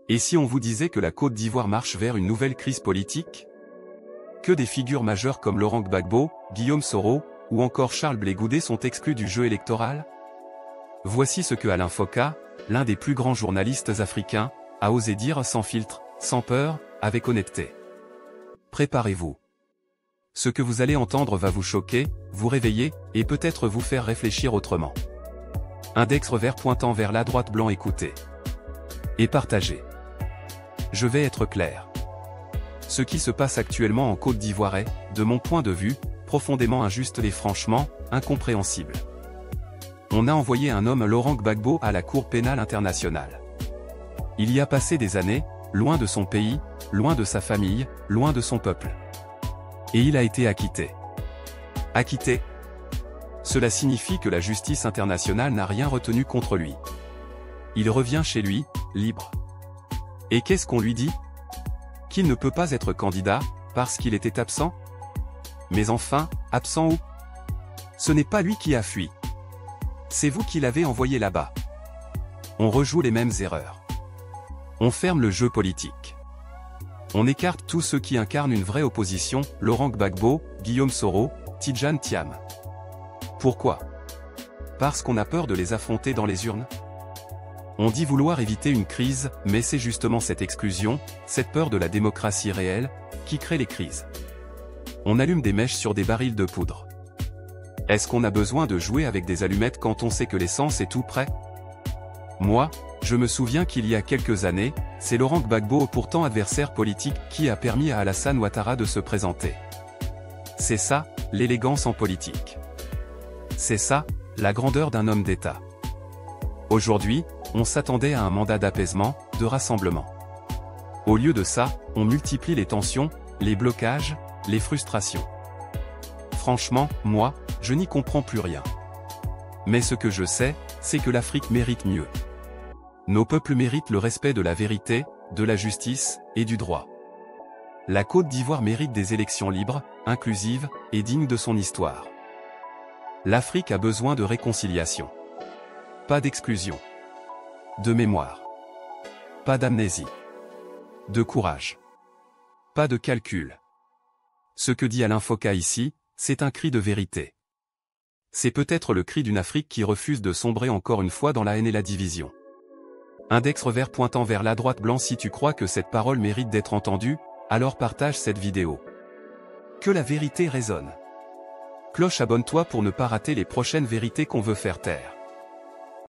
Et si on vous disait que la Côte d'Ivoire marche vers une nouvelle crise politique? Que des figures majeures comme Laurent Gbagbo, Guillaume Soro, ou encore Charles Blé Goudé sont exclus du jeu électoral? Voici ce que Alain Foka, l'un des plus grands journalistes africains, a osé dire sans filtre, sans peur, avec honnêteté. Préparez-vous. Ce que vous allez entendre va vous choquer, vous réveiller, et peut-être vous faire réfléchir autrement. Index revers pointant vers la droite blanc, écoutez. Et partagez. Je vais être clair. Ce qui se passe actuellement en Côte d'Ivoire est, de mon point de vue, profondément injuste et franchement, incompréhensible. On a envoyé un homme, Laurent Gbagbo, à la Cour pénale internationale. Il y a passé des années, loin de son pays, loin de sa famille, loin de son peuple. Et il a été acquitté. Acquitté. Cela signifie que la justice internationale n'a rien retenu contre lui. Il revient chez lui, libre. Et qu'est-ce qu'on lui dit? Qu'il ne peut pas être candidat, parce qu'il était absent? Mais enfin, absent où? Ce n'est pas lui qui a fui. C'est vous qui l'avez envoyé là-bas. On rejoue les mêmes erreurs. On ferme le jeu politique. On écarte tous ceux qui incarnent une vraie opposition, Laurent Gbagbo, Guillaume Soro, Tidjane Thiam. Pourquoi? Parce qu'on a peur de les affronter dans les urnes? On dit vouloir éviter une crise, mais c'est justement cette exclusion, cette peur de la démocratie réelle, qui crée les crises. On allume des mèches sur des barils de poudre. Est-ce qu'on a besoin de jouer avec des allumettes quand on sait que l'essence est tout prêt? Moi, je me souviens qu'il y a quelques années, c'est Laurent Gbagbo, pourtant adversaire politique, qui a permis à Alassane Ouattara de se présenter. C'est ça, l'élégance en politique. C'est ça, la grandeur d'un homme d'État. Aujourd'hui, on s'attendait à un mandat d'apaisement, de rassemblement. Au lieu de ça, on multiplie les tensions, les blocages, les frustrations. Franchement, moi, je n'y comprends plus rien. Mais ce que je sais, c'est que l'Afrique mérite mieux. Nos peuples méritent le respect de la vérité, de la justice, et du droit. La Côte d'Ivoire mérite des élections libres, inclusives, et dignes de son histoire. L'Afrique a besoin de réconciliation. Pas d'exclusion. De mémoire. Pas d'amnésie. De courage. Pas de calcul. Ce que dit Alain Foka ici, c'est un cri de vérité. C'est peut-être le cri d'une Afrique qui refuse de sombrer encore une fois dans la haine et la division. Index revers pointant vers la droite blanc. Si tu crois que cette parole mérite d'être entendue, alors partage cette vidéo. Que la vérité résonne. Cloche, abonne-toi pour ne pas rater les prochaines vérités qu'on veut faire taire.